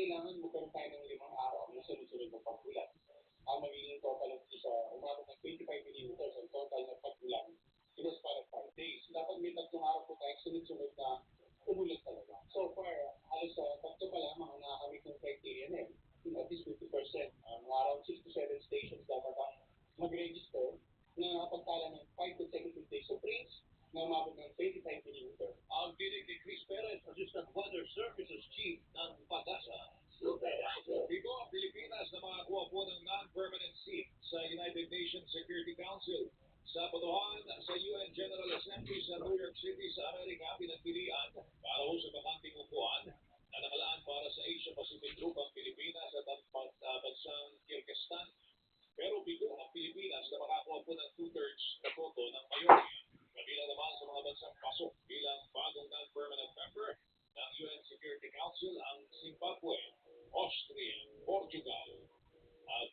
kailangan magkaroon tayo ng 5 araw na sunod-sunod na pag-ulan. Ang magiging total of sa umabot ng 25 millimeters ang total na pag-ulan in a span of 5 days. Dapat may 3 araw po tayong sunod-sunod na umulan talaga. So far, halos sa tatlo pa lamang ang nakakamit ng criteria na yun. At least 50%. Around 6 to 7 stations dapat ang mag-register na nakapagtala ng 5 consecutive days of rains na umabot ng 25 millimeters. Ang dinig ni Chris Perez, Assistant Weather Services Chief ng Pag-asa. Ito ang Pilipinas na makakuha po ng non-permanent seat sa United Nations Security Council. Sa botohan sa UN General Assembly sa New York City sa Amerika, pinagpilian para ho sa bakanting upuan na nakalaan para sa Asia Pacific Group ang Pilipinas at ang bansang Kyrgyzstan. Pero bigo ang Pilipinas na makakuha po ng 2/3 na boto ng mayorya. Kabilang naman sa mga bansang pasok bilang bagong non-permanent member ng UN Security Council ang Zimbabwe, Austria, Portugal,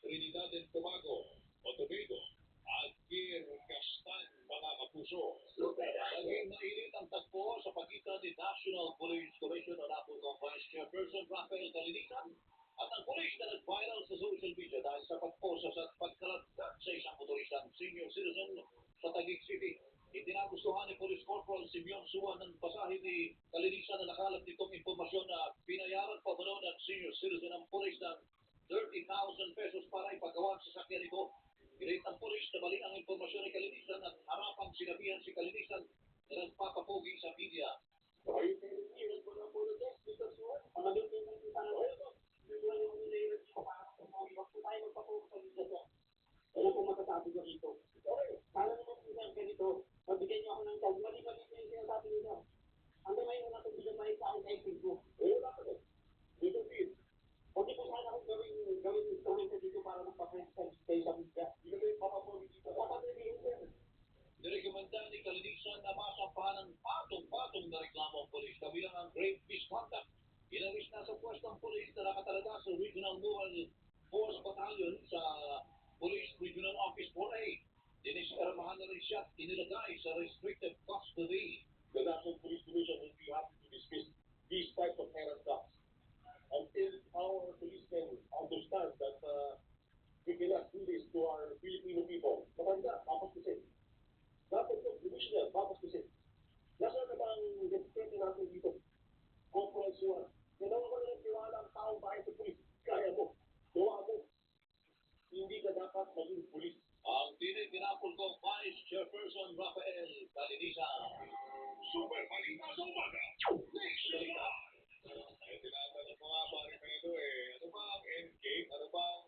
Trinidad and Tobago, Tobago, at Kyrgyzstan, mga kapuso. Naging mainit ang tagpo sa pagitan ni National Police Commission o NAPOL Vice Chairperson Rafael Calinisan at ang police na nag-viral sa social media dahil sa pagposas at pagkalagdag sa isang motoristang senior citizen sa Taguig City. Itinagustuhan ni Police Corporal Simeon Suwan ng basahin ni Calinisan na nakalat nitong impormasyon na binayaran pa ba ng senior citizen ang police ng 30,000 pesos para ipagawa sa sakyan nito. Ginit ang police na mali ang impormasyon ni Calinisan at harapang sinabihan si Calinisan na nagpapapogi sa media. Ano po masasabi ko dito? Para naman po sir, ganito, mabigyan niyo ako ng tag. Mali-mali po yung sinasabi niyo. Ang gamay mo natin bigyan pa sa akin kay Facebook. Wala ka rin. Dito, Pete. Huwag niyo po sana akong gawin instrumento dito para magpa-present kayo sa media. Dito po yung papapogi dito. Dapat rin sir. Nirekomenda ni Calinisan na masampahan ng patong-patong na reklamo ang polis kabilang ang grave misconduct. Inalis na sa pwestong polis na nakatalaga sa Regional Rural Force Battalion sa Police Regional Office 4A. Diniskaramahan na rin siya at inilagay sa restricted custody. The National Police Commission will be happy to dismiss these types of errant acts until our policemen understand that we cannot do this to our Filipino people. Matanda, papastusin. Dapat yung provisional, papastusin. Nasaan na ba ang deputy natin dito? Corporal Suwan. Ganawa ko na ng tiwala ang taong bahay sa police. Kaya mo. Gawa mo. Hindi ka dapat maging police. Ang dinig ni NAPOLCOM Vice Chairperson Rafael Calinisan. Super Balita sa Umaga. Nationwide. Tinatanong mo nga pare Pedro ano ba ang endgame? Ano ba ang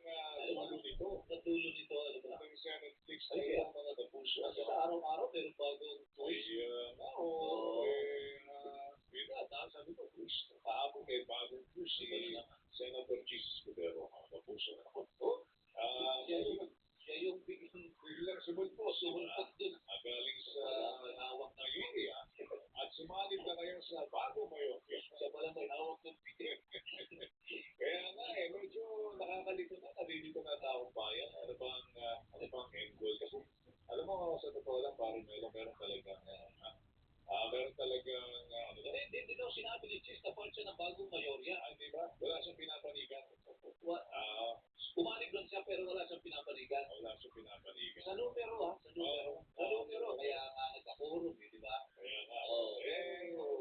dulo nito? Natulo nito, ano ba? Ang Senate Flix na yung mga tapuso. Kasi sa araw-araw, meron bagong twist. Sabi ko, twist. Kahapon may bagong twist si Senator Jesus Cordero. Tapuso na ako. Siya yung biglang sumulpot dun. Galing sa hawak na area. At sumanib na ngayon sa bago mayon. Siya pala may hawak ng bigyan. Kaya nga medyo nakakalito na. Nalilito na taong bayan. Ano bang end goal? Kasi alam mo, sa totoo lang, parang meron talagang hindi daw sinabi ni Chis na part siya ng bagong mayorya. Di ba? Wala siyang pinapanigan. Umanib lang siya pero wala siyang pinapanigan. Sa numero Sa numero. Kaya nga nagkapurog, di ba? Kaya nga.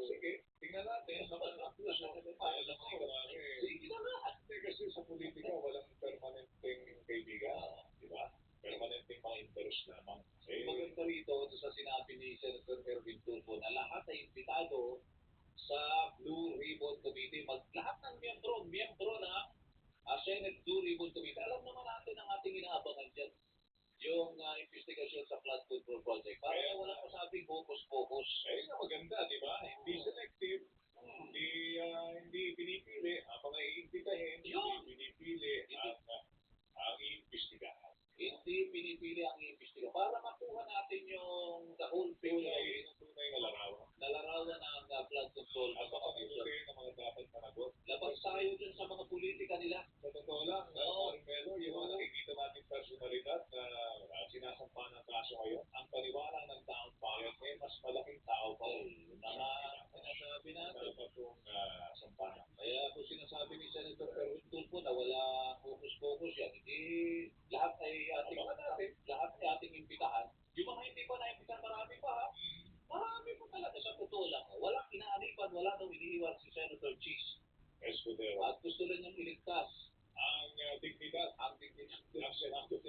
Sige. Tingnan natin. Sige na nga. Kasi sa politika, walang permanenteng kaibigan. Di ba? Permanenteng mga interest naman. Maganda rito sa sinabi ni Senator Erwin Tulfo na lahat ay imbitado sa Blue Ribbon Committee. Lahat ng miyembro na Senate Blue Ribbon Committee. Alam naman natin ang ating inaabangan dyan. Yung investigasyon sa flood control project. Para wala masabing focus-focus. Maganda, di ba? Hindi selective. Hindi pinipili. Ang mga iimbitahin, hindi pinipili ang iimbestigahan. Hindi pinipili ang iimbestigahan. Para makuha natin yung the whole picture. Tunay na larawan. Nalarawan ang flood control. At makakuloy ng mga dapat managot. Labas tayo dyan sa mga politika nila. Sa totoo lang, pero yung mga nakikita natin personalidad na sinasampa ng kaso ngayon, ang paniwala ng taong bayan mas malaking tao pa. Mga sinasabi natin. Dapat yung sampa ng kung sinasabi ni Senator Erwin Tulfo na wala focus-focus yan, hindi lahat ay ating lahat ay ating imbitahan. Yung mga hindi pa naimbitahan, marami pa ha. Marami pa talaga sa totoo lang. Walang inaanipan, wala daw iniiwan si Senator Cheese. Escudero. At gusto rin niyang iligtas ang dignidad ng Senado.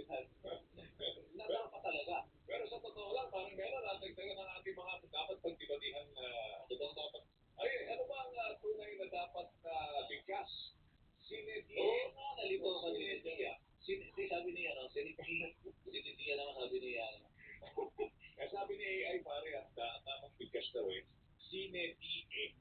Nadala pa talaga. Pero sa totoo lang, parang meron natagdagan ng ating mga dapat pagdibatihan na dapat. Ano ba ang tunay na dapat bigkas? Sineti. Oo nga, nalito ka ni Dia. Sabi niya, no? Dia naman sabi niya. Sabi ni AI pare, ang tamang bigkas daw Sineti.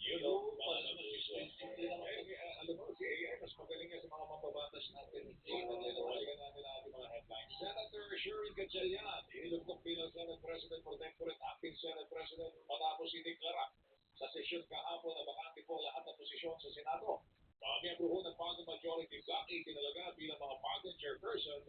Yun alam mo, si AI mas magaling nga sa mga mababatas natin. Nalalawagan natin ang ating mga headlines. Senator Sherwin Gatchalian, inilugtong bilang Senate President pro tempore at Acting Senate President matapos ideklara sa sesyon kahapon na bakante po lahat ng posisyon sa Senado. Mga miyembro ng bagong majority block ay tinalaga bilang mga bagong chairperson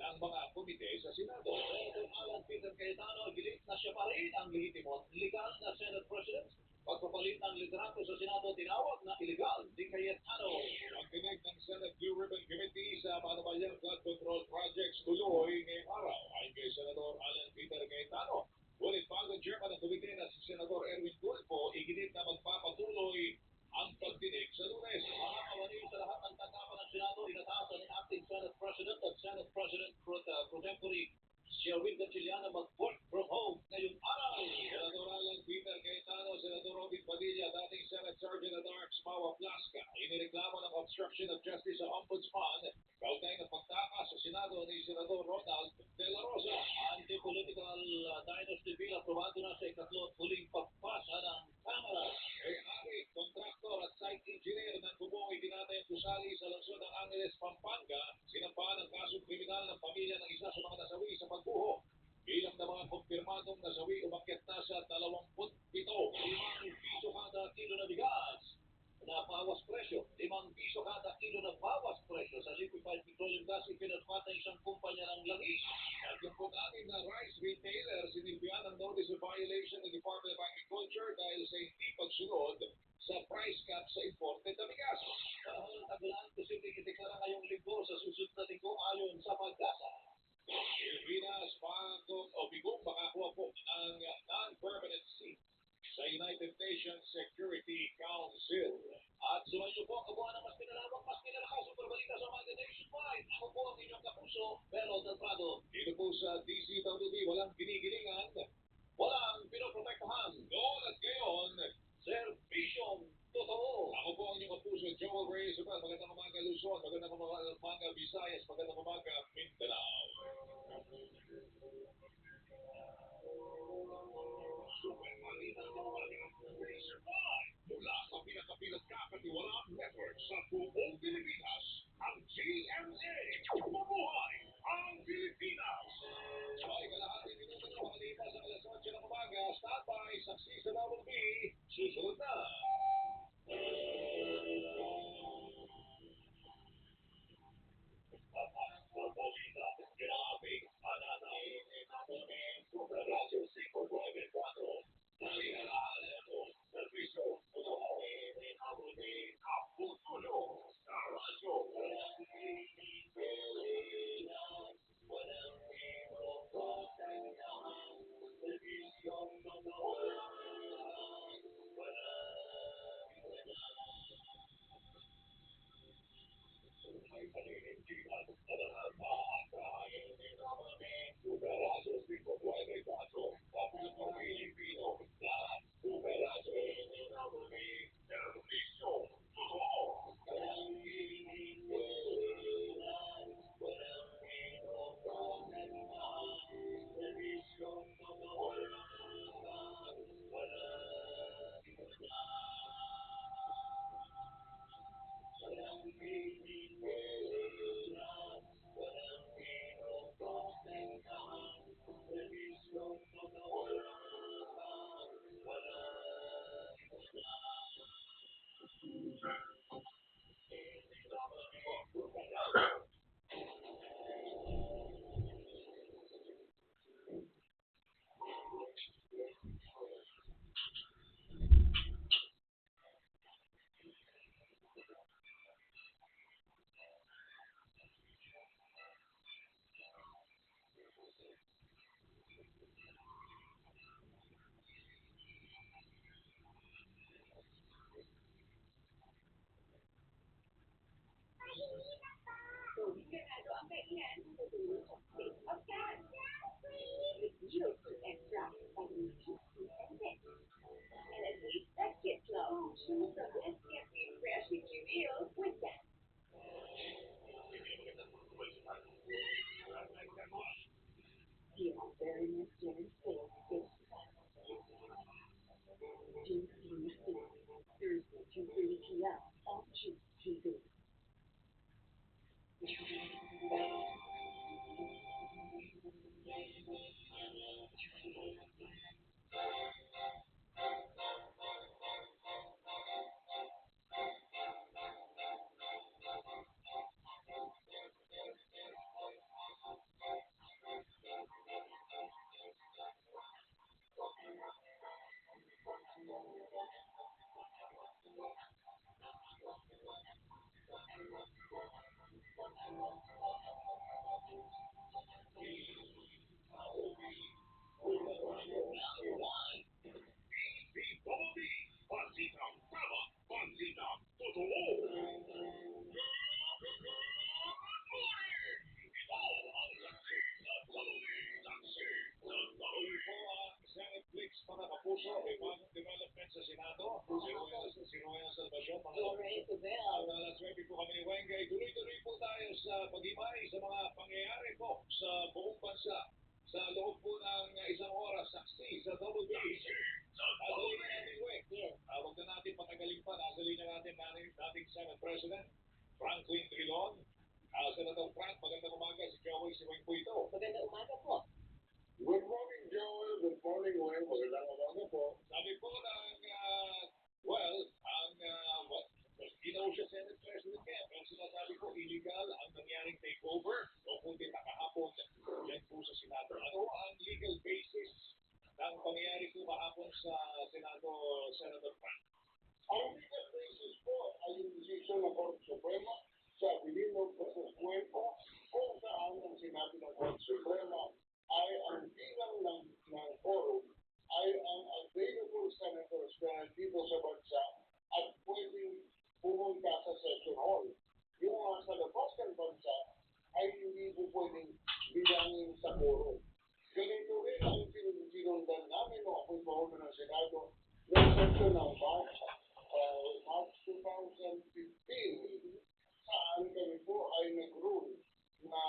ng mga komite sa Senado. Senator Alan Peter Cayetano, gilit na siya pa rin ang lehitimo legal na Senate President. Pagpapalit ng liderato sa Senado, tinawag na illegal ni Cayetano. Ang tinig ng Senate Blue Ribbon Committee sa Manabayang Flood Control Projects tuloy ngayong araw. Ayon kay Senador Alan Peter Cayetano, ngunit bagong chairman ng komite na si Senador Erwin Tulfo, iginit na magpapatuloy ang pagdinig sa Lunes. Mga kawani sa lahat ng tanggapan ng Senado, inatasan ni Acting Senate President at Senate President pro tempore Sherwin Gatchalian na mag-work from home ngayong araw. Senador Alan Peter Cayetano, Senador Robin Padilla, dating Senate Sergeant at Arms Mawa Plasca, inireklamo ng obstruction of justice sa Ombudsman kaugnay ng pagtakas sa Senado ni Senador Ronald De La Rosa. Anti-political dynasty bill aprobado na sa ikatlo at huling pagpasa ng Kamara. Ari, kontraktor at site engineer ng bubong itinatayang gusali sa lungsod ng Angeles, Pampanga, sinampahan ng kasong kriminal ng pamilya ng isa sa mga nasawi sa pagbuho. Bilang ng mga kumpirmadong nasawi, umakyat na sa 27. 5 piso kada kilo na bigas na bawas presyo. 5 piso kada kilo na bawas presyo sa liquefied petroleum gas ipinatpat ng isang kumpanya ng langis. At yung pag-amin na rice retailer, sinilbihan ng notice of violation ng Department of Agriculture dahil sa hindi pagsunod sa price cap sa imported na bigas. Panahon ng tagulan, posibleng ideklara ngayong linggo sa susunod na linggo ayon sa pag-asa. Pilipinas, bigong makakuha po ng non-permanent seat sa United Nations Security Council. At sumayo po ang kabuuan ng mas pinalawak, mas pinalakas ang balita sa mga nationwide. Ako po ang inyong kapuso, Pero Del Prado. Dito po sa DCWB, walang ginigilingan, Walang pinoprotektahan. noon at ngayon. Serbisyong totoo. Ako po ang inyong kapuso, Joel Reyes. Magandang umaga Luzon, magandang umaga Visayas, magandang umaga Mindanao. Super Balita sa umaga, Nationwide. Mula sa pinakapilat kakatiwalaang network sa buong Pilipinas, ang GMA. Mabuhay ang Pilipinas! May kalahati minuto na makalipas sa alas 8 ng umaga. Standby, saksi sa WB. Susunod na. Balita, grabe, panata. Radyo 594. Balita, servisyo, totoo. Kaputulong sa radyo. Pansitang tama, pansitang totoo. Netflix mga kapuso, may bagong development sa Senado. Sinuway ang salvasyon. At alas 9 po kami ni Wengay. Tuloy-tuloy po tayo sa pag-imay sa mga pangyayari po sa buong bansa. Sa loob po ng isang oras, saksi sa Double B. Nasalin na natin, Weng. Huwag na natin patagalin pa. Nasalin na natin dating Senate President Franklin Drilon. Senator Frank, magandang umaga. Si Joey, si Weng po ito. Magandang umaga po. Good morning, Joel. Good morning, Wayne. Magandang umaga po. Sabi po ng, ginaw siya Senate President kaya, pero sinasabi ko, illegal ang nangyaring takeover o kundi nakahapon yan po sa Senado. Ano ang legal basis ng pangyayari po kahapon sa Senado, Senator Frank? Ang legal basis po ay yung desisyon ng Korte Suprema sa Abilino versus Cuerpo kung saan ang sinabi ng Korte Suprema ay ang bilang ng quorum ay ang available senators na dito sa bansa at pwedeng pumunta sa session hall. Yung sa labas ng bansa ay hindi po pwedeng bilangin sa quorum. Ganito rin ang sinundan namin o ako'y pahulo ng Senado ng session ng March 2015 saan kami po ay nag-rule na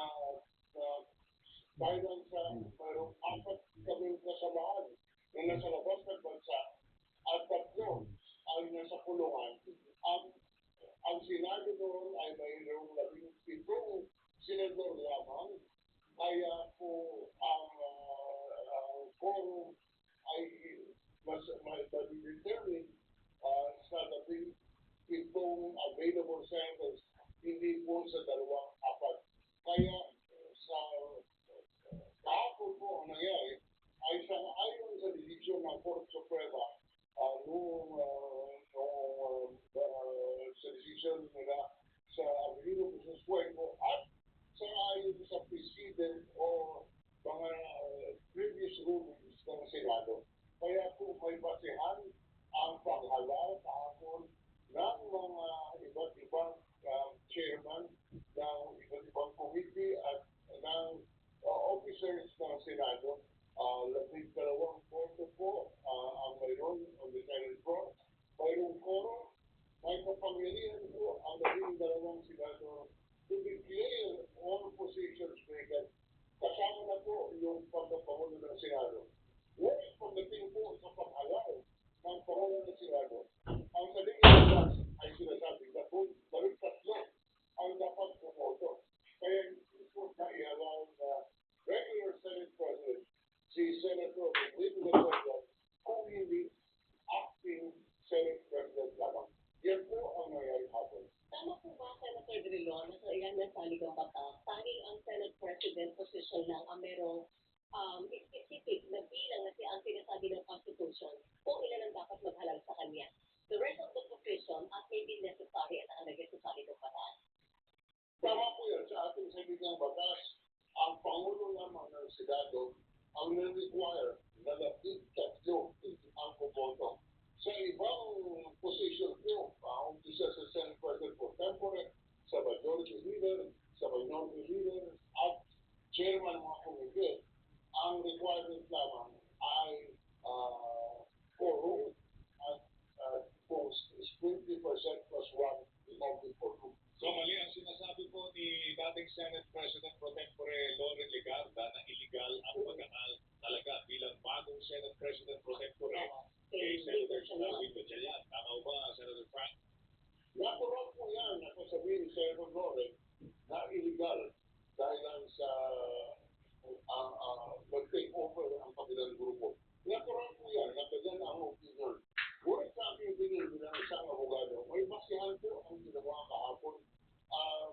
dahil sa mayroong 4 kaming kasamahan na nasa labas ng bansa at 3 ay nasa kulungan. Ang Senado doon ay mayroong 17 senador lamang. Kaya po ang quorum ay mas determine sa 17 available senators, hindi po sa 2-4. Kaya sa kahapon po ang nangyari ay ayon sa desisyon ng Korte Suprema sa desisyon nila sa Abilino versus Cuerpo at sa ayon sa precedent o mga previous rulings ng Senado. Kaya po may basehan ang paghalal kahapon ng mga iba't ibang chairman ng iba't ibang committee at ng officers ng Senado. 12 boto po ang mayroon on the Senate floor. Mayroong quorum, may kapangyarihan po ang 12 senador to declare all positions vacant. Kasama na po yung pagkapangulo ng Senado. Ngunit pagdating po sa pag-allow ng pangulo ng Senado, ang saling ilas ay sinasabi na po balik 3 ang dapat pumoto. Kaya hindi po na i-allow na regular Senate President si Senator Benito President kung hindi acting Senate President lamang. Yan po ang nangyari hapon. Tama po ba, Senator Drilon, na sa ilan na saligang batas, tanging ang Senate President position lang ang merong specific na bilang na ang sinasabi ng Constitution kung ilan ang dapat maghalal sa kanya. The rest of the position may be necessary at nakalagay sa saligang batas. Tama po yan sa ating saligang batas. Ang Pangulo lamang ng Senado ang na-require na 13 ang pumoto. Sa ibang position po, isa sa Senate President pro tempore, sa Majority Leader, sa Minority Leader, Senator Lore na illegal dahil lang sa mag-take over ang kabilang grupo. Natural po yan, nagkagan ang opinion. Ngunit sa aking opinion bilang isang abogado, may basihan po ang ginawa kahapon.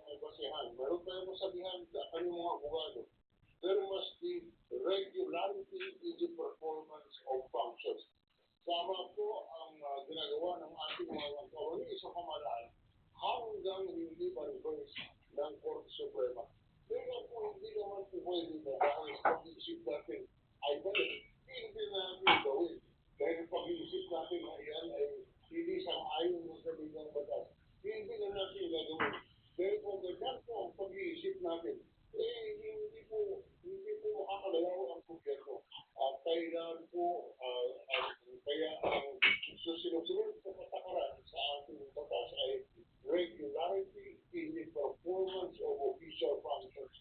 May basihan. Meron tayong masabihan sa kanyang mga abogado. There must be regularity in the performance of functions. Sama po ang ginagawa ng ating mga kawani sa pamahalaan hanggang hindi ma-reverse ng Korte Suprema. Pero po hindi naman po pwede na dahil sa pag-iisip natin ay balik, hindi natin gawin. Dahil pag-iisip natin na yan ay hindi sang-ayon mo sa bilang batas. Hindi na natin gagawin. Dahil kung ganyan po ang pag-iisip natin, hindi po makakalalaw ang gobyerno. Kailan po, kaya ang susunod sa patakaran sa ating batas ay regularity in the performance of official functions.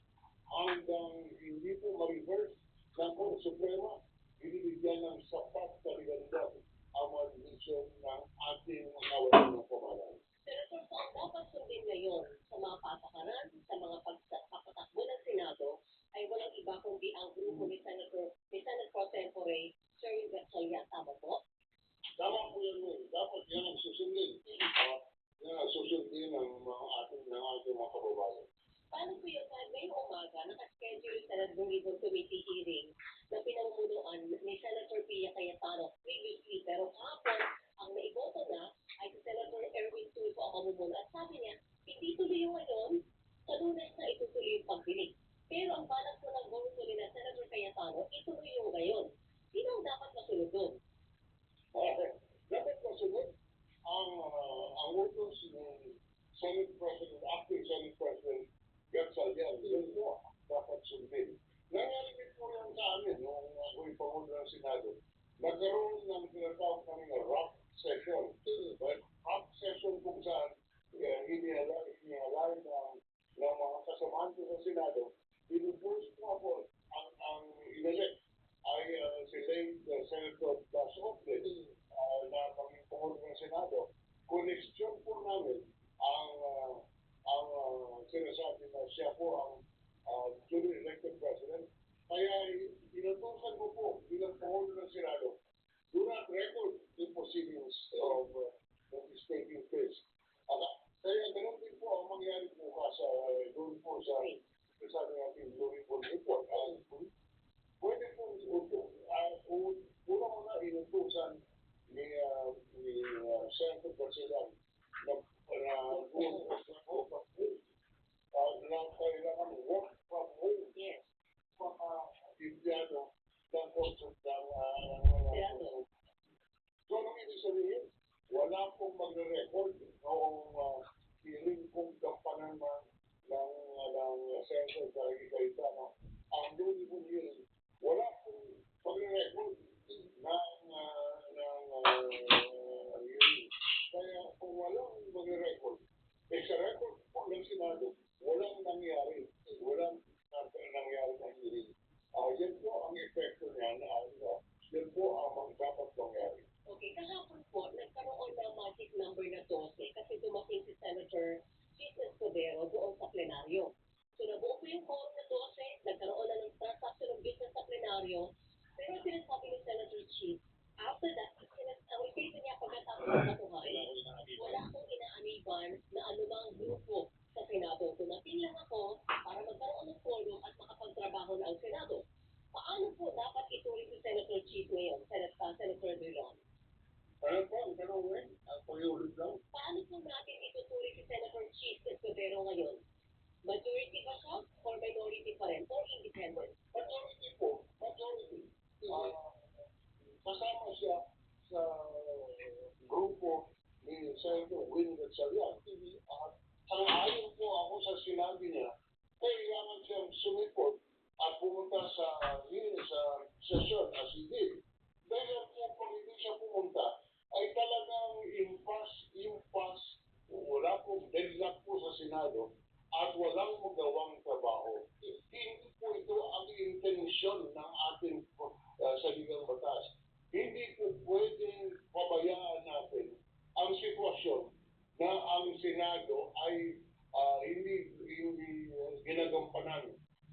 Hanggang hindi po ma-reverse ng Korte Suprema, binibigyan ng sapat na legalidad ang mga desisyon ng ating kawalan ng pamahalaan. Senator, so ang dapat sundin ngayon sa mga patakaran, sa mga pagpapatakbo ng Senado, ay walang iba kundi ang grupo ni Senate Pro Tempore, Sir Gatchalian. Tama po? Tama po yan, Will. Dapat yan ang susundin. Yan ang susundin ng ating mga kababayan. Paano po yun? Ngayong umaga, nakaschedule yung Senate Religion Committee hearing na pinamumunuan ni Senator Pia Cayetano previously. Pero kahapon, ang naiboto na ay si Senator Erwin Tulfo ang mamumuno. At sabi niya, hindi tuloy yung ngayon, sa Lunes na itutuloy yung pagdinig. Pero ang balak po ng voto ni na Senator Cayetano, ituloy yung ngayon. Sino ang dapat masunod doon? Dapat masunod ang utos ng Senate President, acting Senate President Gatchalian. Yun po dapat sundin. Nangyari din po yan sa amin nung ako'y Pangulo ng Senado. Nagkaroon ng tinatawag kami na rock session. Rock session kung saan inihalay ng mga kasamahan ko sa Senado. Pinupush po ako ang inelect ay si late Senator Blas Ople na maging Pangulo ng Senado. Koneksyon po namin ang sinasabi na siya po ang duly elected president. Kaya inutusan ko po bilang Pangulo ng Senado, do not record the proceedings of that is taking place. Kaya ganun din po ang mangyari bukas doon po sa sabi natin doon po report. Pwede po una mga inutusan ni Senator Gatchalian na kailangan work from home. Yes. Mga ng konsult ng so, anong ibig sabihin? Wala pong magre-record noong hearing kung kampanan ng Senator Cayetano. Ang duly po hearing, wala pong magre-record ng hearing. Kaya kung walang magre-record, sa record po ng Senado, walang nangyari. Walang nangyari ng hearing. Yan po ang epekto niyan. Yan po ang dapat mangyari. Okay, kahapon po, nagkaroon ng magic number na 12 kasi dumating si Senator Cheese Escudero doon sa plenaryo. So nabuo po yung quorum na 12, nagkaroon na ng transaction of business sa plenaryo, pero sinasabi ni Senator Cheese, after that, ang ipito niya pagkatapos ng katuhan, wala akong inaaniban na anumang grupo sa Senado. Dumating lang ako para magkaroon ng quorum at makapagtrabaho na ang Senado. Paano po dapat ituloy si Senator Cheese ngayon, Senator Dillon? Ano po ang tanong ang pag-iulit lang? Paano po natin itutuloy si Senator Cheese Escudero ngayon? Majority ba siya or minority pa rin or independent? Majority po. Majority. Kasama siya sa grupo ni Senator Win Gatchalian. Sang-ayon po ako sa sinabi niya, kailangan siyang sumipot at pumunta sa session as he did. Dahil po kung hindi siya pumunta, ay talagang impasse, wala po, deadlock po sa Senado at walang magawang trabaho. Hindi po ito ang intensyon ng ating saligang batas. Hindi po pwedeng pabayaan natin ang sitwasyon na ang Senado ay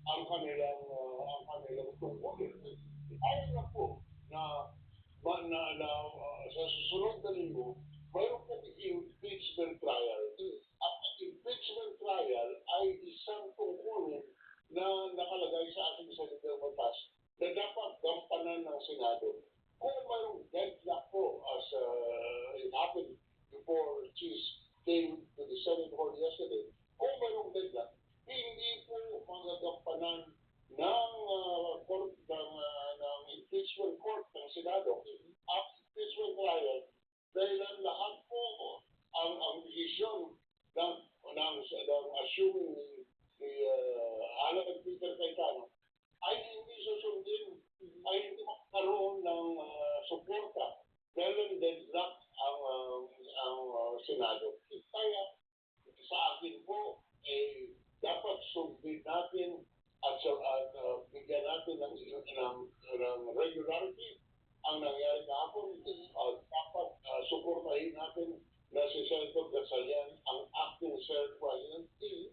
ang kanilang tungkulin. Ayaw na po na sa susunod na linggo, mayroon po impeachment trial. Ang impeachment trial ay isang tungkulin na nakalagay sa ating salitang batas na dapat gampanan ng Senado. Kung mayroong deadlock po, as it happened before Cheese came to the Senate hall yesterday, kung mayroong deadlock, hindi po magagampanan ng impeachment court ng Senado ang impeachment trial dahil ang lahat po ang desisyon ng assuming ni Alan Peter Cayetano ay hindi susundin, ay hindi magkaroon ng suporta dahil ang deadlock ang Senado. Kaya sa akin po, dapat sundin natin at bigyan natin ng regularity ang nangyari kahapon. Dapat suportahin natin na si Senator Gatchalian ang acting Senate President.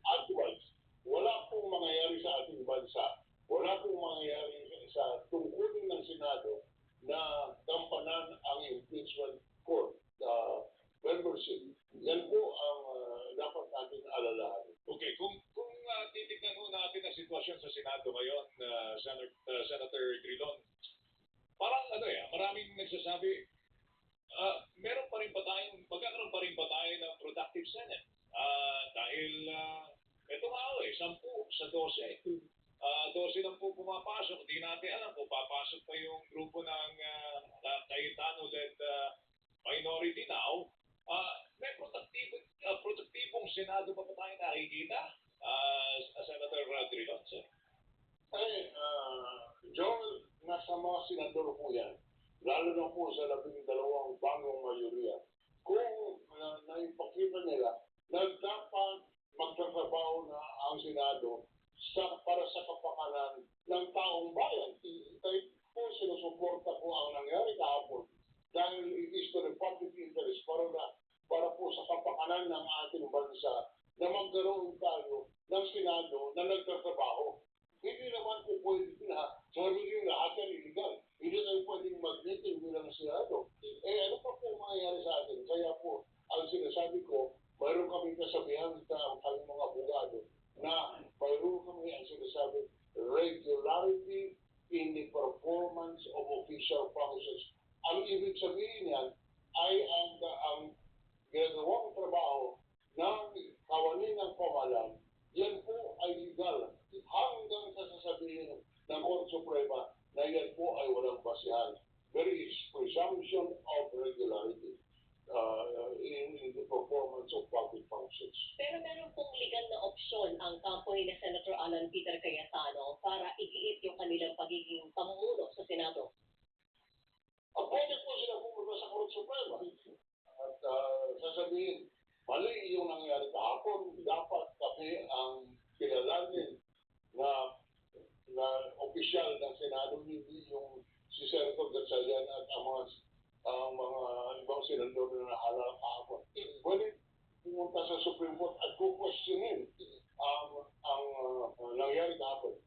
Otherwise, wala pong mangyayari sa ating bansa. Wala pong mangyayari sa tungkulin ng Senado na gampanan ang impeachment court membership. Yan po ang dapat natin alalahanin. Okay, kung titignan ho natin ang sitwasyon sa Senado ngayon, Senator Drilon, parang maraming nagsasabi, meron pa rin ba tayong, magkakaroon pa rin ba tayo ng productive Senate? Dahil ito nga 10 sa 12. 12 lang po pumapasok. Di natin alam kung papasok pa yung grupo ng Cayetano-led minority now. May produktibong Senado pa tayo nakikita, Senator Drilon, sir? Joel, nasa mga senador po yan. Lalo na po sa 12 bagong mayoriya. Kung naipakita nila na dapat magtatrabaho na ang Senado para sa kapakanan ng taong bayan. Kaya po sinusuporta ko ang nangyari kahapon dahil it is to the public interest para po sa kapakanan ng ating bansa na magkaroon tayo ng Senado na nagtatrabaho. Hindi naman po pwede na sabi nyo lahat yan illegal. Hindi tayo pwedeng mag-meeting bilang Senado. Ano pa po mangyayari sa atin? Kaya po, ang sinasabi ko, mayroon kami kasabihan sa aming mga abogado na mayroon kami ang sinasabi regularity in the performance of official functions. Ang ibig sabihin yan ay ang ginagawang trabaho ng kawani ng pamahalaan, yan po ay legal hanggang sa sasabihin ng Court Suprema na yan po ay walang basihan. There is presumption of regularity in the performance of public functions. Pero meron pong legal na opsyon ang kampo ni Senator Alan Peter Cayetano para igiit yung kanilang pagiging pamumuno sa Senado. Pwede po sila pumunta sa Court Suprema at sasabihin, mali yung nangyari kahapon, dapat kami ang kilalanin na opisyal ng Senado, hindi yung si Senator Gatchalian at ang mga ibang senador na nahala kahapon. Pwede pumunta sa Supreme Court at kukwestiyonin ang nangyari kahapon.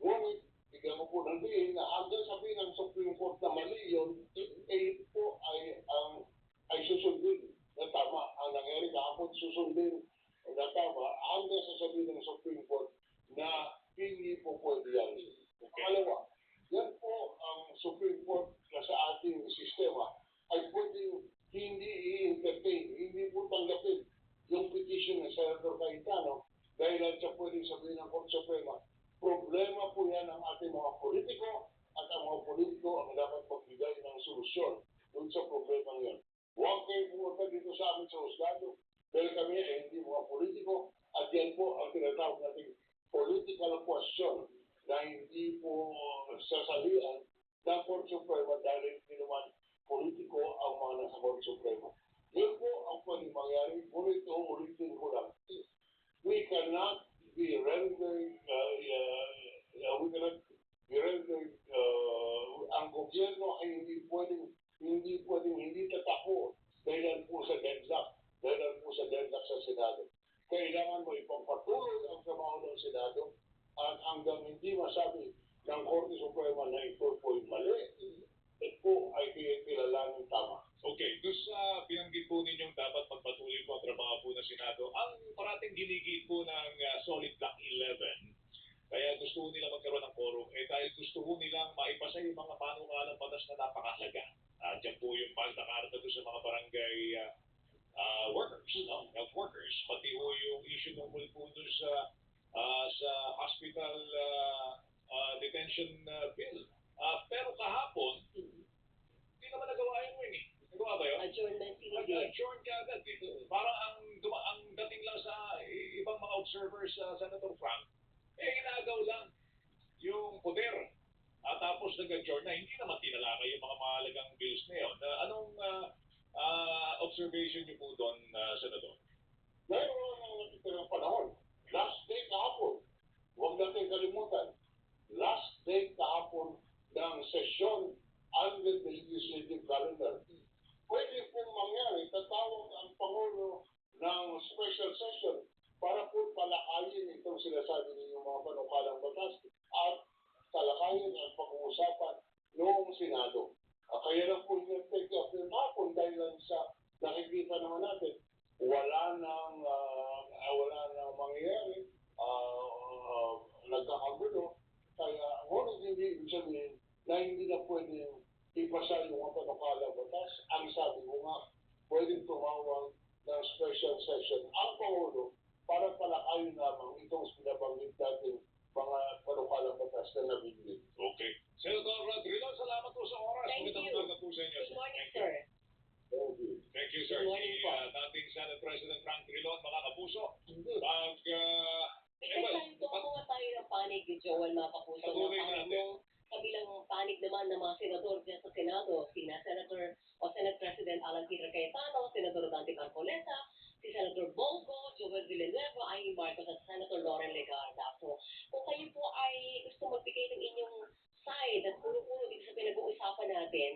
Ngunit, bigyan mo po ng diin na hanggang sabihin ng Supreme Court na mali yun, ito po ay susundin na tama. Ang nangyari kahapon, susundin na tama hanggang sa sabihin ng Supreme Court na hindi po pwede yan. Pangalawa, yan po ang Supreme Court na sa ating sistema ay pwedeng hindi i-entertain, hindi po tanggapin yung petition ng Senator Cayetano dahil siya pwedeng sabihin ng Court Suprema, problema po yan ng ating mga politiko at ang mga politiko ang dapat magbigay ng solusyon dun sa problema ngayon. Huwag kayo pumunta dito sa amin sa husgado dahil kami ay hindi mga politiko at yan po ang tinatawag natin political question na hindi po sasalihan ng Court Suprema dahil hindi naman politiko ang mga nasa Court Suprema. Yan po ang pwedeng mangyari. Ngunit ulitin ko lang. We cannot be rendering ang gobyerno ay hindi pwedeng hindi tatakbo dahil po sa deadlock sa Senado. Kailangan mo ipagpatuloy ang trabaho ng Senado at hanggang hindi masabi ng Korte Suprema na ito po'y mali, ito ay kilalanin tama. Okay, doon sa binanggit po ninyong dapat magpatuloy po ang trabaho po ng Senado, ang parating ginigit po ng Solid Block 11, kaya gusto nila magkaroon ng quorum, dahil gusto nilang maipasa yung mga panukalang batas na napakahalaga. Diyan po yung pagkakarta doon sa mga barangay workers, no? Health workers, pati po yung issue ng po doon sa hospital detention bill. Pero kahapon, hindi naman nagawa yun eh. Nagawa ba yun? Adjournment Nag-adjourn ka agad eh. Parang ang dating lang sa ibang mga observers sa Senator Frank, inagaw lang yung poder. Tapos nag-adjourn na, hindi naman tinalakay yung mga mahalagang bills na yun. Anong observation niyo po doon, Senator? Dahil wala nang natitirang panahon. Last day kahapon. Huwag natin kalimutan. Last day kahapon ng sesyon under the legislative calendar. Pwede pong mangyari, tatawag ang Pangulo ng special session para po palakayin itong sinasabi ninyong mga panukalang batas at talakayin ang pag-uusapan noong Senado. Kaya lang po yung take up yung hapon dahil lang sa nakikita naman natin, wala nang mangyayari, nagkakagulo, kaya ngunit hindi ibig sabihin na hindi na pwedeng ipasa yung mga panukalang batas. Ang sabi ko nga, pwedeng tumawag ng special session ang Pangulo para palakayin lamang itong binabanggit natin mga panukalang batas na nabigli. Okay. Senator Trilon, salamat po sa oras. Thank Magandang you. umaga po sa inyo. Good morning, Thank you. sir. Thank you. Thank you, sir. Good morning Si po. dating Senate President Frank Trilon, mga kapuso. Kasi tumawa tayo ng panig ni Joel, mga kapuso, na Patuloy parang natin. nung kabilang panig naman ng mga senador dyan sa Senado, sina Senator o Senate President Alan Peter Cayetano, Senator Dante Marcoleta, si Senator Bongo, Joel Villanueva, Amy Marcos at Senator Lauren Legarda. So, kung kayo po ay gusto magbigay ng inyong side at puro-puro dito sa pinag-uusapan natin,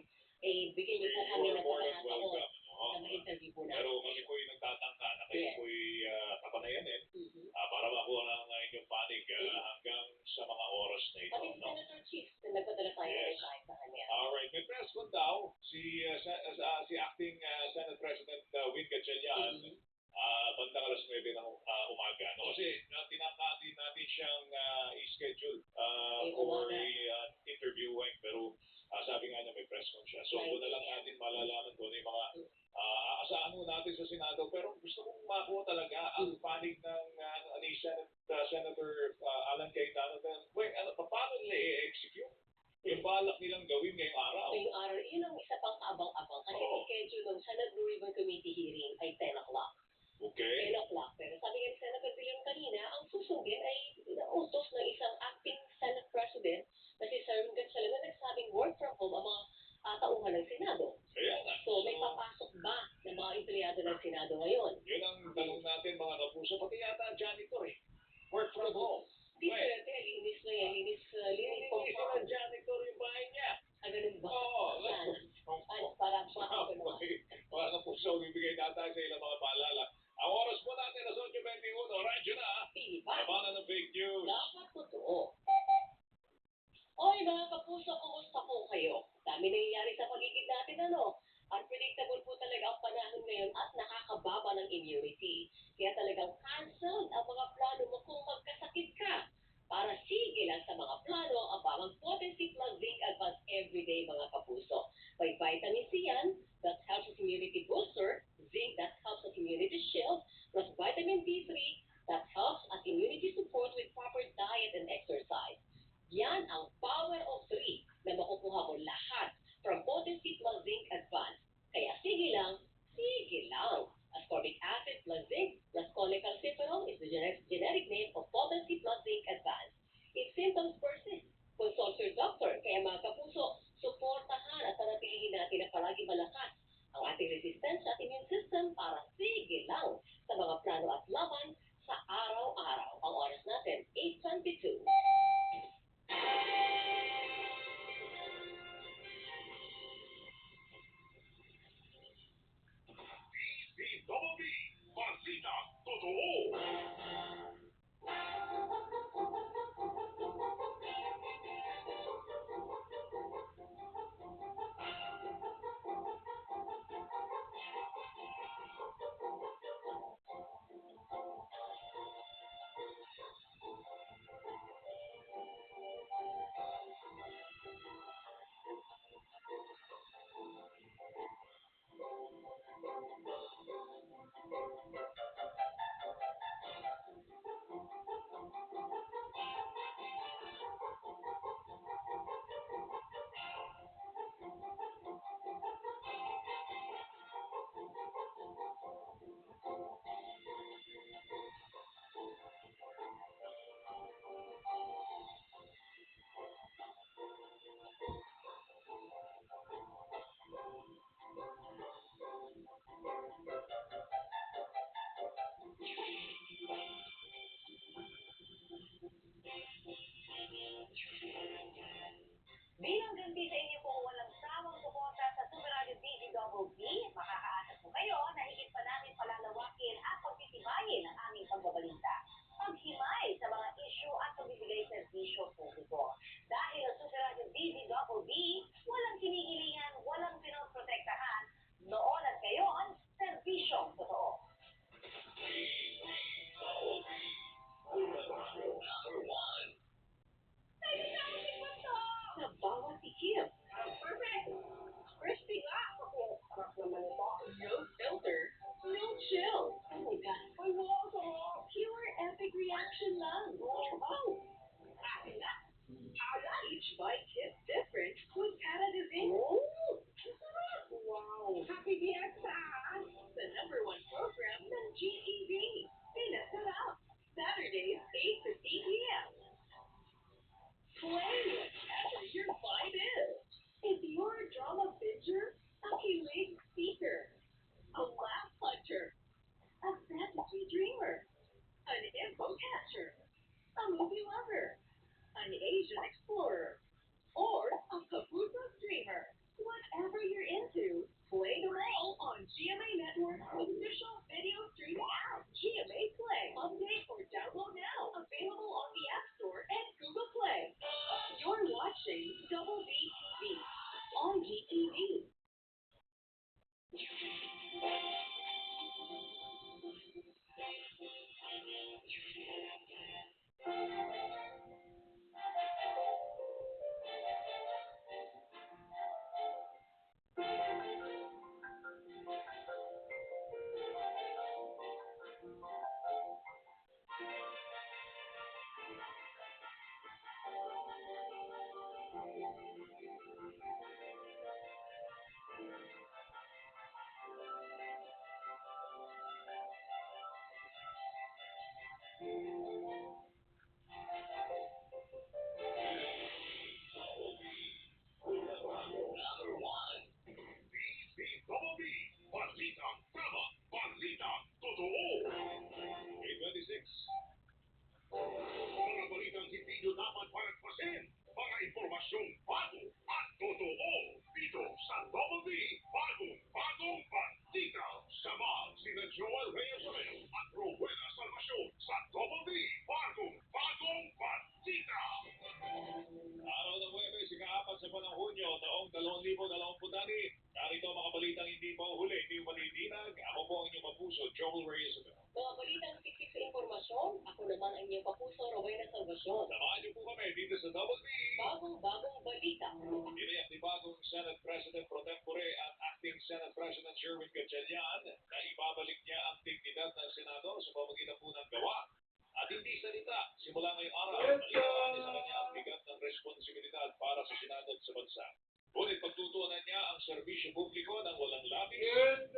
bigyan niyo po kami ng More than pagkakataon welcome. na ma-interview po Pero natin. kami po yung nagtatangka na kayo Yes. po kapanayanin Mhm. para makuha ng inyong panig hanggang sa mga oras na ito. Pati si No? Senator Chief na nagpadala tayo ng Yes. mensahe sa kanya. Alright, may press con daw si acting Senate President Win Gatchalian bandang alas 9 ng umaga. No? Kasi tinakati natin siyang i-schedule for interviewing pero sabi nga niya may press con siya. So doon na lang natin malalaman kung ano yung mga aasahan mo natin sa Senado. Pero gusto kong makuha talaga ang panig ng ni Senator Alan Cayetano. Paano nila i-execute yung balak nilang gawin ngayong araw? Ngayong araw, yun ang isa pang kaabang-abang. Kasi Oo. yung schedule ng Senate Blue Ribbon Committee hearing ay 10 o'clock. Okay. 10 o'clock. Pero sabi nga ni Senator Villan kanina, ang susundin ay utos ng isang acting Senate President na si Sir Gatchalian na nagsabing work from home ang mga tauhan ng Senado. Kaya nga. So, may papasok ba ng mga empleyado ng Senado ngayon? Yun ang tanong natin mga kapuso. Pati yata janitor eh. Work from home. Di pwede, linis na yan. Linis po. Isa ng janitor yung bahay niya. Ganun ba? Oo. Yan. Para Mga kapuso, bibigay natin sa ilang mga paalala. Ang oras po natin na 8:21. Radyo na. Diba? Labanan ng fake news. Dapat totoo. Oy, mga kapuso, kumusta po kayo? Dami nangyayari sa paligid natin, ano? Unpredictable po talaga ang panahon ngayon at nakakababa ng immunity. Kaya talagang cancelled ang mga plano mo kung magkasakit ka. Para sige lang sa mga plano, ang Potency Plus Zinc Advance Everyday, mga kapuso. May vitamin C yan, that helps as immunity booster, zinc that helps as immunity shield, plus vitamin D3 that helps as immunity support with proper diet and exercise. Yan ang power of 3 na makukuha mo lahat from Potency Plus Zinc Advance. Kaya sige lang, sige lang. Ascorbic acid plus zinc plus cholecalciferol is the generic name of Potency Plus Zinc Advance. If symptoms persist, consult your doctor. Kaya mga kapuso, suportahan at panatilihin natin na palagi malakas ang ating resistensya at immune system para sige lang sa mga plano at laban fraction lang. Wow! Akin na. Each bite hits different with Canada's Oh! Wow! Happy Fiesta! The #1 program ng GTV. Pinasarap. Saturdays, 8:50 p.m. Play whatever your vibe is. If you're a drama binger, a kilig seeker, a laugh hunter, a fantasy dreamer, an info catcher, a movie lover, an Asian explorer, or a Kabuto streamer. Whatever you're into, play the role on GMA Network's official video streaming app, GMA Play. Update or download now. Available on the App Store and Google Play. You're watching Double B TV on GTV. DZBB, Balitang Tama, Balitang Totoo. 8:26. Mga balitang hindi nyo dapat palagpasin. Mga impormasyong bago at totoo. Dito sa Double B, bagong balita. Sama sina Joel Reyes at Rowena Salvacion sa Double B, bagong balita. Araw ng Huwebes, ika-4 sa buwan ng Hunyo, taong 2026. Narito ang mga balitang hindi pa huli, hindi malitinag. Ako po ang inyong kapuso, Joel Reyes. Mga balitang siksik sa impormasyon, ako naman ang inyong kapuso, Rowena Salvacion. Samahan niyo po kami dito sa Double B. Bagong balita. Iniyak ni bagong Senate President Pro Tempore at Acting Senate President Sherwin Gatchalian na ibabalik niya ang dignidad ng Senado sa pamamagitan po ng gawa at hindi salita simula ngayong araw na ilalagay sa kanya ang bigat ng responsibilidad para sa Senado at sa bansa. Ngunit pagtutuunan niya ang serbisyo publiko ng walang labis,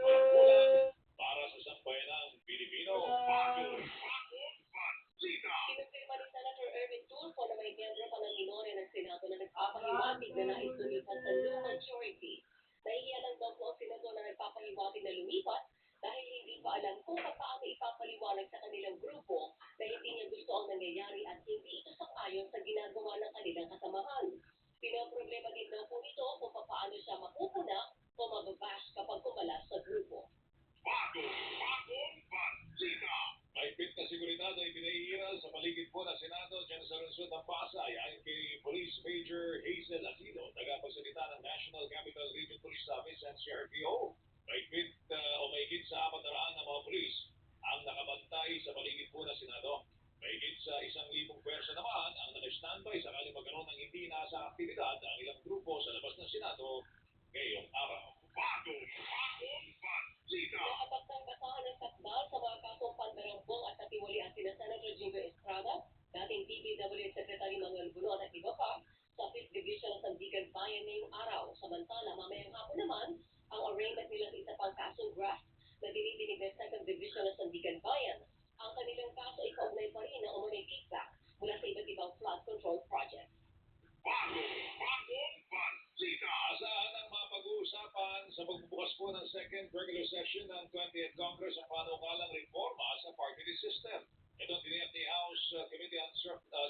walang kulang para sa sambayanang Pilipino. Bagong balita. Kinumpirma ni Senator Erwin Tulfo na may miyembro pa ng minore ng Senado na nagpapahiwatig na nais lumipat sa new majority. Nahihiya lang daw po ang senador na nagpapahiwatig na lumipat dahil hindi pa alam kung paano ipapaliwanag sa kanilang grupo na hindi niya gusto ang nangyayari at hindi ito sang-ayon sa ginagawa ng kanilang kasamahan. Pinoproblema din daw po ito kung paano siya mapupuna o mababash kapag kumalas sa grupo. Bagong balita. Mahigpit na seguridad ay pinaiiral sa paligid po ng Senado dyan sa lungsod ng Pasay ayon kay Police Major Hazel Aquino, tagapagsalita ng National Capital Region Police Office and CRPO. Mahigit sa 400 na mga pulis ang nakabantay sa paligid po ng Senado. Mahigit sa 1,000 pwersa naman ang naka-standby sakaling magkaroon ng hindi inaasang aktibidad ang ilang grupo sa labas ng Senado ngayong araw. Bagong balita. Naatak ng basahan ng sakdal sa mga kasong pandarambong at katiwalian sina Senator Jingo Estrada, dating DPWH Secretary Manuel Bulon at iba pa sa 5th Division ng Sandigan Bayan ngayong araw. Samantala, mamayang hapon naman, ang arraignment nila sa isa pang kasong graft na dinidinig ng 2nd Division ng Sandigan Bayan. Ang kanilang kaso ay kaugnay pa rin na umunay feedback mula sa iba't ibang flood control project. Bagong balita. Asahan ang mga pag-uusapan sa pagbubukas po ng second regular session ng 20th Congress ang panukalang reforma sa party list system. Ito ang tiniyak ni House Committee on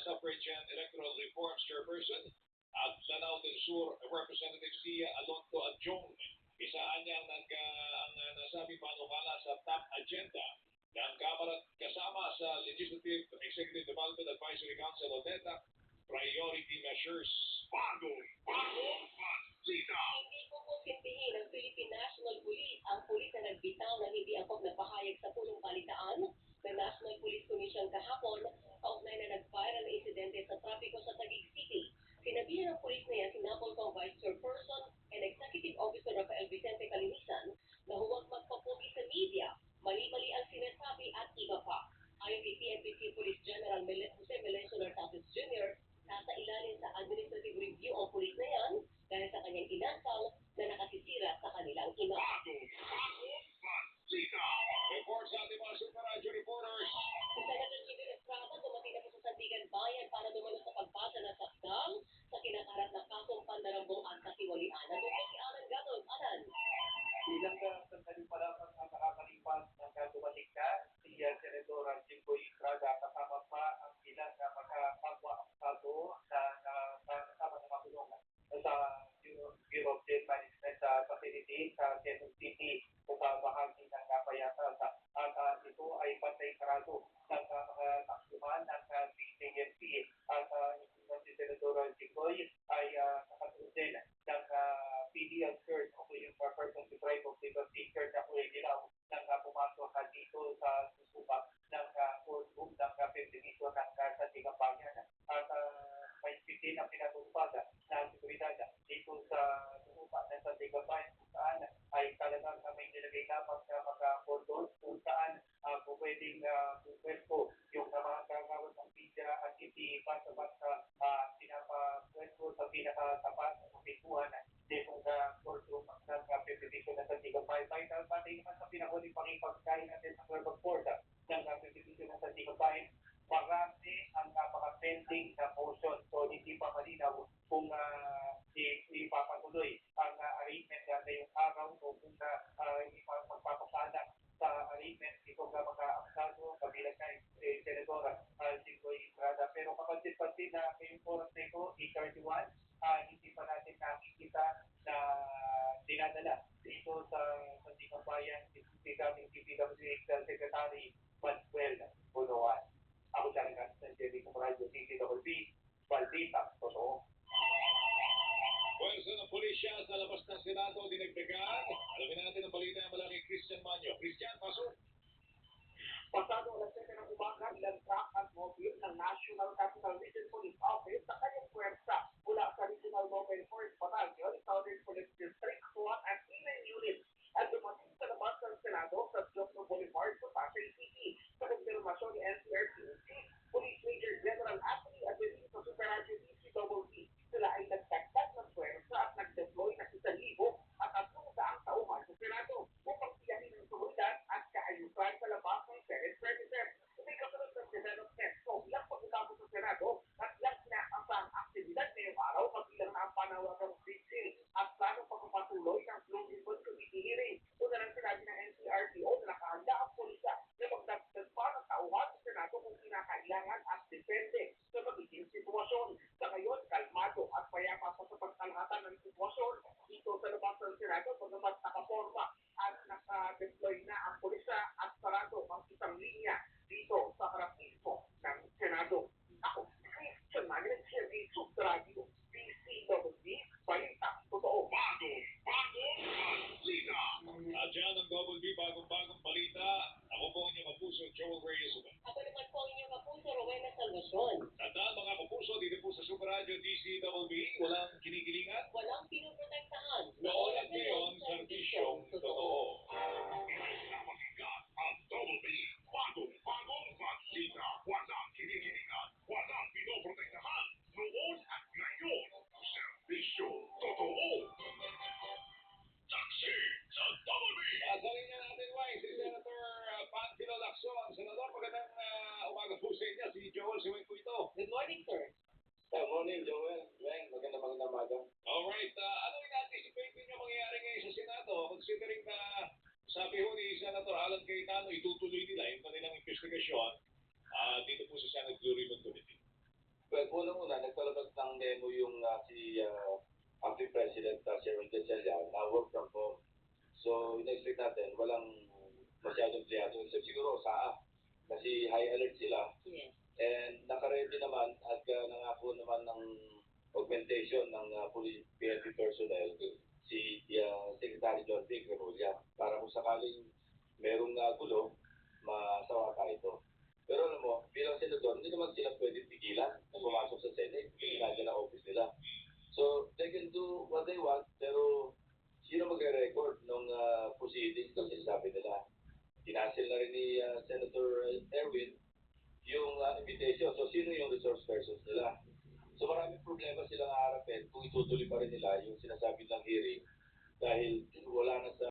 Suffrage and Electoral Reforms Chairperson at Lanao del Sur Representative Sia Alonto Adjong. Isaan niya ang nasabing panukala sa top agenda ng Kamara kasama sa Legislative Executive Development Advisory Council o NEDA priority measures. Bagong balita. Hindi po kusintihin ng Philippine National Police ang pulis na nagbitaw ng hindi angkop na pahayag sa pulong balitaan ng National Police Commission kahapon kaugnay na nag-viral na insidente sa trapiko sa Taguig City. Sinabihan ng pulis na yan si Napolcom Vice Chairperson and Executive Officer Rafael Vicente Calinisan na huwag magpapogi sa media, mali-mali ang sinasabi at iba pa. Ayon kay PNP Chief Police General Jose Melencio Nartates Jr. nasa ilalim sa administrative review ang pulis na yan dahil sa kanyang inasal na nakasisira sa kanilang ina. Report sa ating mga Super Radio reporters. Si Senator Jimmy Estrada dumating na po sa Sandigan Bayan para dumalo sa pagbasa ng sakdal sa kinakaharap na kasong pandarambong at katiwalian. Nandun si Alan Gatot. Alan. Bilang sandali pa lang ang nakakalipas ng dumating na si Senador Jimboy Estrada kasama pa ang ilang magkakapwa-apado na kasama ng mga kulungan sa Bureau of Jail Management Facility sa Quezon City sa bahagi ng Payata. At ito ay pantay karado ng mga taksuhan ng PNP at si Senador Jimboy ay nakatulog din ng PD outskirts o yung person deprived of liberty shirt na kulay dilaw nang pumasok dito sa susuba ng courtroom ng Division ng Sandigan Bayan. At may pitin ang pinatutupad na seguridad dito sa susuba ng Sandigan Bayan kung saan ay talagang may nilagay lamang sa mga cordon kung saan pwedeng pwesto yung mga gagawin ng media at hindi basta-basta pinapapwesto sa pinakatapat o pintuan ditong courtroom ng Division ng Sandigan Bayan. Patay naman sa pinahuling pakipagkain natin sa Club of Court ng Division ng Sandigan Bayan. Marami ang mga pending na motion. So hindi pa malinaw kung ipapatuloy ang arraignment ngayong araw o kung magpapasada sa arraignment itong mga akusado kabilang na Senador Jimboy Estrada. Pero kapansin-pansin na ngayong oras na ito, 8:31, hindi pa natin nakikita na dinadala dito sa Sandigan Bayan si dating DPWH Secretary Manuel Bunuan. Ako talaga sa Jerry Radio CCWB, Baldita, totoo. Pwersa ng pulisya sa labas ng Senado dinagdagan. Alamin natin ang balita ng malaki Christian Manyo. Christian, pasok. Pasado alas 7 ng umaga, ilang truck at mobile ng National Capital Region Police Office sa kanyang puwersa mula sa Regional Mobile Force Battalion, Southern Police District, SWAT at E9 units at dumating sa labas ng Senado sa Jokno Boulevard sa Pasay City. Sa konfirmasyon ni NCRC Chief Police Major General Anthony Aguilera sa Super Radio DCWB, sila ay nagtagtag ng puwersa at nag-deploy ng 1,000 at 300 tauhan sa Senado upang tiyahin ang seguridad at kaayusan sa labas ng Senate premises. May kasunod ng development so ilang pagkatapos sa Senado at ilang inaasang aktibidad ngayong araw kabilang na ang panawagang vigil at plano pagpapatuloy ng Blue Ribbon Committee hearing. Una lang sinabi ng NCRPO na nakahanda ang pulisya na magdagdag pa ng tauhan sa Senado kung kinakailangan at depende sa magiging sitwasyon. Sa ngayon, kalmado at payapa pa sa pagkalahatan ng sitwasyon dito sa labas ng Senado pagkamat nakaporma at naka-deploy na ang pulisya at sarado ang isang linya dito sa harap mismo ng Senado. Ako, Christian Manyo, GMA Super Radio, DCWB, Balita, totoo. Balita! At dyan ang Double B, bagong balita. Ako po ang inyong kapuso, Joel Reyes. Ako naman po ang inyong kapuso, Rowena Salvacion. Tandaan mga kapuso, dito po sa Super Radio DCWB, walang kinikilingan. Walang pinuprotektahan. Noon at ngayon, serbisyong totoo. Ang Double B, bagong balita, walang kinikilingan, walang pinoprotektahan, noon at ngayon, serbisyo totoo. Taxi sa Double B. Nasa linya natin, Wai, si Senator Panfilo Lacson. Senador, magandang umaga po sa inyo. Si Joel Siwin po ito. Good morning, sir. Good morning, Joel. Magandang umaga. Alright, ano ina-anticipate ninyo mangyayari ngayon sa Senado? Considering na sabi ho ni Senator Alan Cayetano, itutuloy nila yung kanilang investigasyon dito po sa Senate Blue Ribbon Committee. Well, unang-una, nagpalabas ng memo yung si Acting President Sherwin Gatchalian na work from home. So, in-expect natin, walang masyadong empleyado. Except siguro sa kasi high alert sila. Yes. And naka-ready naman at nangako naman ng augmentation ng PNP personnel si Secretary John Vic Remulla para kung sakaling merong gulo, masawa tayo ito. Pero alam mo, bilang senador, hindi naman sila pwede pigilan na pumasok sa Senate. Ginagyan ang office nila. So, they can do what they want, pero sino magre-record ng proceedings kasi sabi nila, kinasil na rin ni Senator Erwin invitation. So, sino yung resource persons nila? So, maraming problema silang haharapin kung itutuloy pa rin nila yung sinasabi ng hearing dahil wala na sa